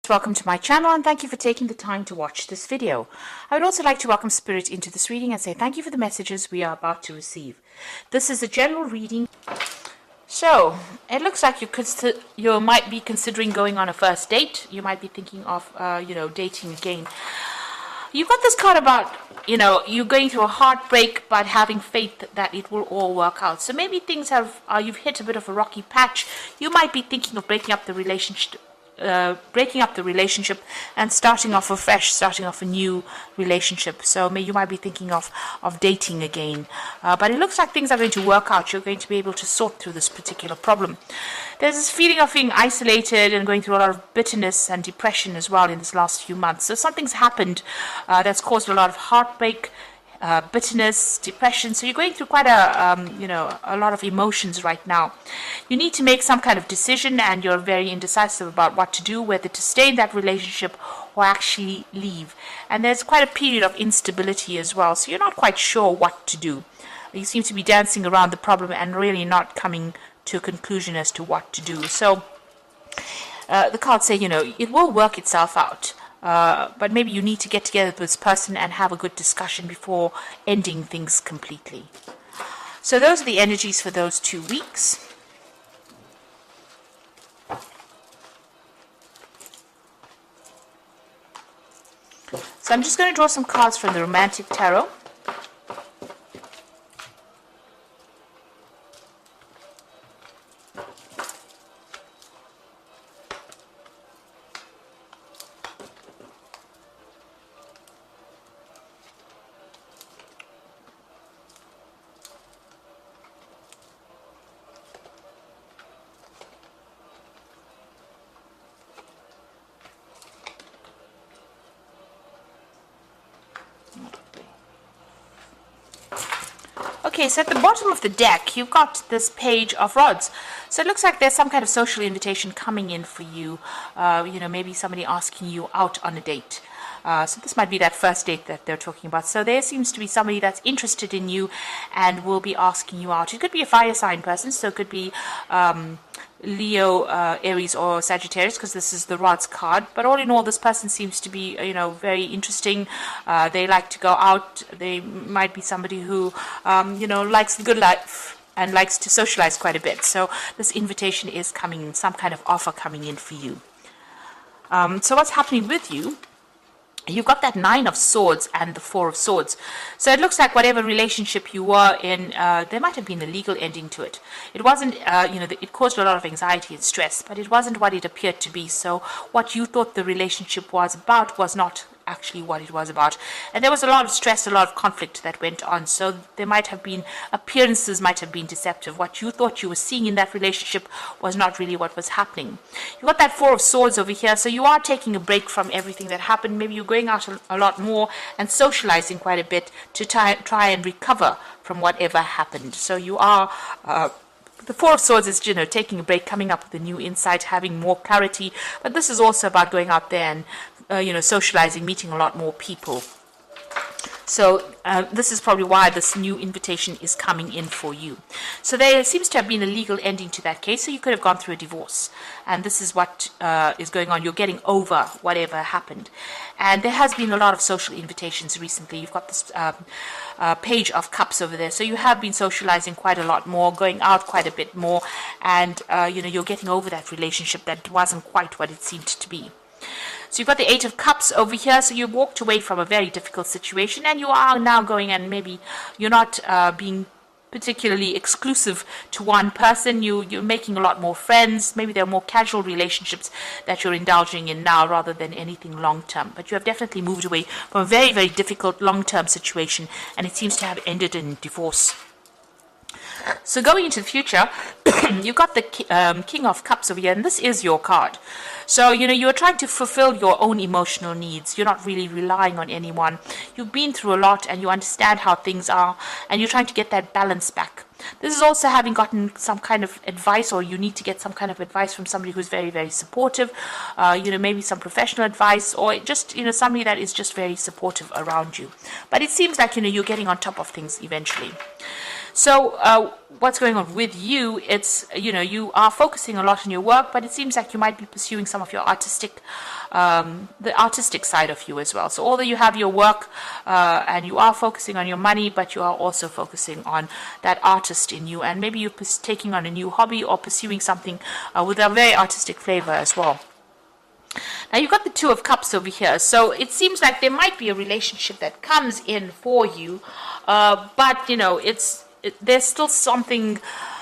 Welcome to my channel and thank you for taking the time to watch this video. I would also like to welcome Spirit into this reading and say thank you for the messages we are about to receive. This is a general reading. So, it looks like you might be considering going on a first date. You might be thinking of, dating again. You've got this card about, you're going through a heartbreak but having faith that it will all work out. So maybe things you've hit a bit of a rocky patch. You might be thinking of breaking up the relationship and starting off afresh, starting off a new relationship. So you might be thinking of dating again. But it looks like things are going to work out. You're going to be able to sort through this particular problem. There's this feeling of being isolated and going through a lot of bitterness and depression as well in this last few months. So something's happened that's caused a lot of heartbreak, bitterness, depression. So you're going through quite a lot of emotions right now. You need to make some kind of decision and you're very indecisive about what to do, whether to stay in that relationship or actually leave. And there's quite a period of instability as well. So you're not quite sure what to do. You seem to be dancing around the problem and really not coming to a conclusion as to what to do. So the cards say, it will work itself out. But maybe you need to get together with this person and have a good discussion before ending things completely. So those are the energies for those 2 weeks. So I'm just going to draw some cards from the Romantic Tarot. Okay, so at the bottom of the deck, you've got this Page of Rods. So it looks like there's some kind of social invitation coming in for you. Maybe somebody asking you out on a date. So this might be that first date that they're talking about. So there seems to be somebody that's interested in you and will be asking you out. It could be a fire sign person, so it could be Leo, Aries, or Sagittarius, because this is the Rods card. But all in all, this person seems to be, very interesting. They like to go out. They might be somebody who, likes the good life and likes to socialize quite a bit. So this invitation is coming in, some kind of offer coming in for you. So what's happening with you? You've got that 9 of Swords and the 4 of Swords. So it looks like whatever relationship you were in, there might have been a legal ending to it. It wasn't, it caused a lot of anxiety and stress, but it wasn't what it appeared to be. So what you thought the relationship was about was not actually what it was about. And there was a lot of stress, a lot of conflict that went on. So there might have been, appearances might have been deceptive. What you thought you were seeing in that relationship was not really what was happening. You've got that 4 of Swords over here. So you are taking a break from everything that happened. Maybe you're going out a lot more and socializing quite a bit to try and recover from whatever happened. So you are... the 4 of Swords is, taking a break, coming up with a new insight, having more clarity. But this is also about going out there and socializing, meeting a lot more people. So this is probably why this new invitation is coming in for you. So there seems to have been a legal ending to that case. So you could have gone through a divorce. And this is what is going on. You're getting over whatever happened. And there has been a lot of social invitations recently. You've got this Page of Cups over there. So you have been socializing quite a lot more, going out quite a bit more. And, you're getting over that relationship that wasn't quite what it seemed to be. So you've got the 8 of Cups over here. So you walked away from a very difficult situation and you are now going, and maybe you're not being particularly exclusive to one person. You're making a lot more friends. Maybe there are more casual relationships that you're indulging in now rather than anything long-term. But you have definitely moved away from a very, very difficult long-term situation, and it seems to have ended in divorce. So going into the future, you've got the King of Cups over here, and this is your card. So, you're trying to fulfill your own emotional needs. You're not really relying on anyone. You've been through a lot and you understand how things are, and you're trying to get that balance back. This is also having gotten some kind of advice, or you need to get some kind of advice from somebody who's very, very supportive, maybe some professional advice, or just, somebody that is just very supportive around you. But it seems like, you're getting on top of things eventually. So what's going on with you? It's, you are focusing a lot on your work, but it seems like you might be pursuing some of your the artistic side of you as well. So although you have your work and you are focusing on your money, but you are also focusing on that artist in you, and maybe you're taking on a new hobby or pursuing something with a very artistic flavor as well. Now you've got the Two of Cups over here, so it seems like there might be a relationship that comes in for you, but there's still something.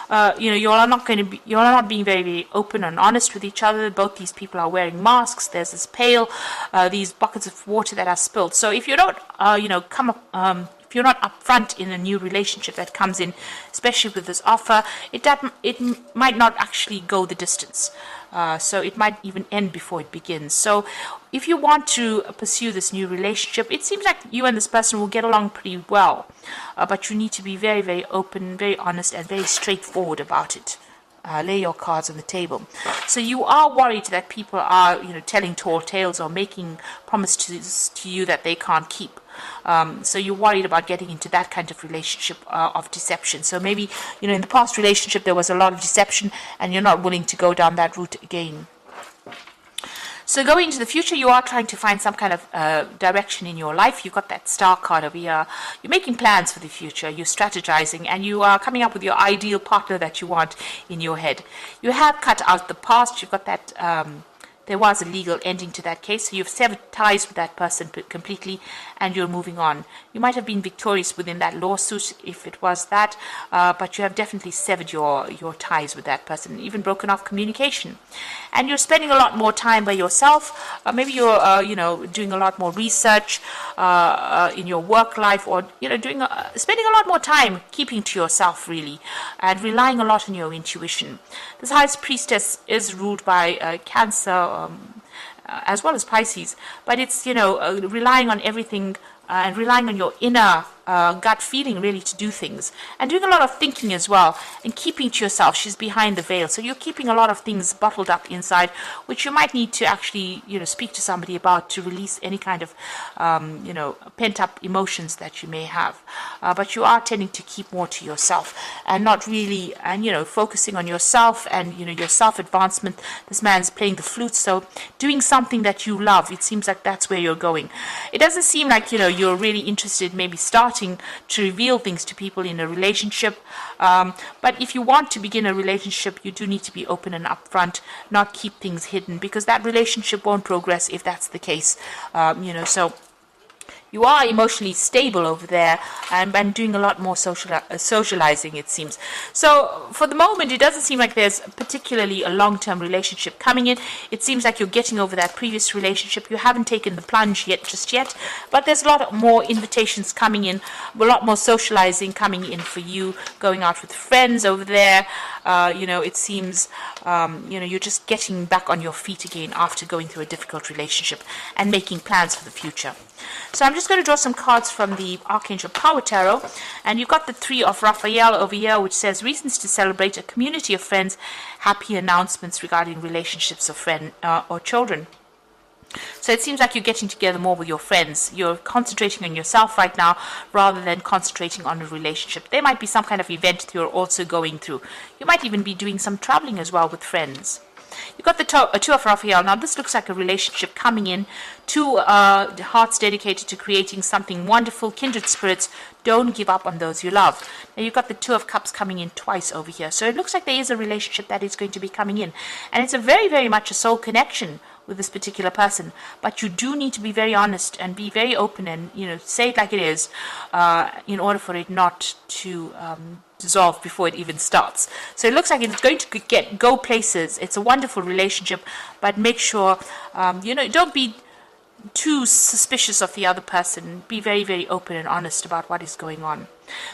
You're not being very, very open and honest with each other. Both these people are wearing masks. There's this pail, these buckets of water that are spilled. So if you don't, if you're not upfront in a new relationship that comes in, especially with this offer, it might not actually go the distance. So it might even end before it begins. So if you want to pursue this new relationship, it seems like you and this person will get along pretty well. But you need to be very, very open, very honest, and very straightforward about it. Lay your cards on the table. So you are worried that people are, telling tall tales or making promises to you that they can't keep. So you're worried about getting into that kind of relationship of deception. So maybe, in the past relationship there was a lot of deception and you're not willing to go down that route again. So going into the future, you are trying to find some kind of direction in your life. You've got that star card over here. You're making plans for the future. You're strategizing, and you are coming up with your ideal partner that you want in your head. You have cut out the past. You've got that there was a legal ending to that case, so you've severed ties with that person completely, and you're moving on. You might have been victorious within that lawsuit if it was that, but you have definitely severed your ties with that person, even broken off communication. And you're spending a lot more time by yourself. Maybe you're doing a lot more research in your work life, or spending a lot more time keeping to yourself, really, and relying a lot on your intuition. This High Priestess is ruled by Cancer, as well as Pisces, but it's relying on everything and relying on your inner gut feeling, really, to do things, and doing a lot of thinking as well, and keeping to yourself. She's behind the veil, so you're keeping a lot of things bottled up inside, which you might need to actually speak to somebody about, to release any kind of pent up emotions that you may have. But you are tending to keep more to yourself and not really, and focusing on yourself and your self advancement. This man's playing the flute, so doing something that you love. It seems like that's where you're going. It doesn't seem like you're really interested, maybe starting to reveal things to people in a relationship, but if you want to begin a relationship, you do need to be open and upfront, not keep things hidden, because that relationship won't progress if that's the case. So you are emotionally stable over there, and doing a lot more socializing, it seems. So for the moment, it doesn't seem like there's particularly a long-term relationship coming in. It seems like you're getting over that previous relationship. You haven't taken the plunge just yet, but there's a lot more invitations coming in, a lot more socializing coming in for you, going out with friends over there. It seems, you're just getting back on your feet again after going through a difficult relationship and making plans for the future. So I'm just going to draw some cards from the Archangel Power Tarot, and you've got the Three of Raphael over here, which says reasons to celebrate a community of friends, happy announcements regarding relationships of friends or children. So it seems like you're getting together more with your friends. You're concentrating on yourself right now rather than concentrating on a relationship. There might be some kind of event that you're also going through. You might even be doing some traveling as well with friends. You've got the Two of Raphael. Now, this looks like a relationship coming in. Two hearts dedicated to creating something wonderful. Kindred spirits, don't give up on those you love. Now, you've got the Two of Cups coming in twice over here. So it looks like there is a relationship that is going to be coming in. And it's a very, very much a soul connection with this particular person. But you do need to be very honest and be very open and, say it like it is, in order for it not to dissolve before it even starts. So it looks like it's going to go places. It's a wonderful relationship, but make sure, don't be too suspicious of the other person. Be very, very open and honest about what is going on.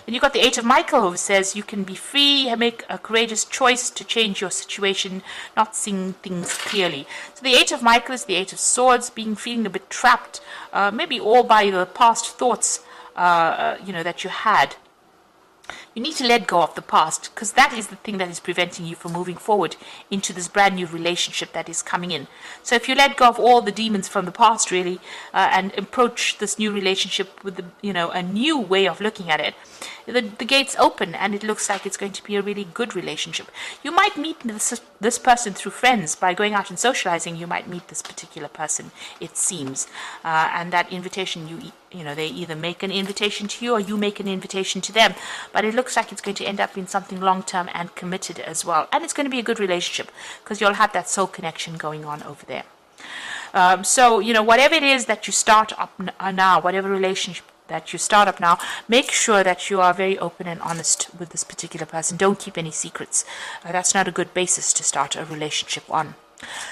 Then you've got the Eight of Michael, who says you can be free, make a courageous choice to change your situation, not seeing things clearly. So the Eight of Michael is the Eight of Swords, feeling a bit trapped, maybe all by the past thoughts, that you had. You need to let go of the past, because that is the thing that is preventing you from moving forward into this brand new relationship that is coming in. So if you let go of all the demons from the past, really, and approach this new relationship with a new way of looking at it, the gates open, and it looks like it's going to be a really good relationship. You might meet this person through friends. By going out and socializing, you might meet this particular person, it seems, and that invitation, they either make an invitation to you or you make an invitation to them, but it looks like it's going to end up in something long-term and committed as well, and it's going to be a good relationship because you'll have that soul connection going on over there. So whatever it is that you start up now, whatever relationship that you start up now, make sure that you are very open and honest with this particular person. Don't keep any secrets. That's not a good basis to start a relationship on.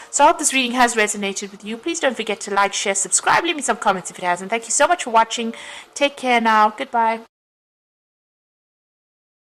So I hope this reading has resonated with you. Please don't forget to like, share, subscribe, leave me some comments if it hasn't. Thank you so much for watching. Take care now. Goodbye.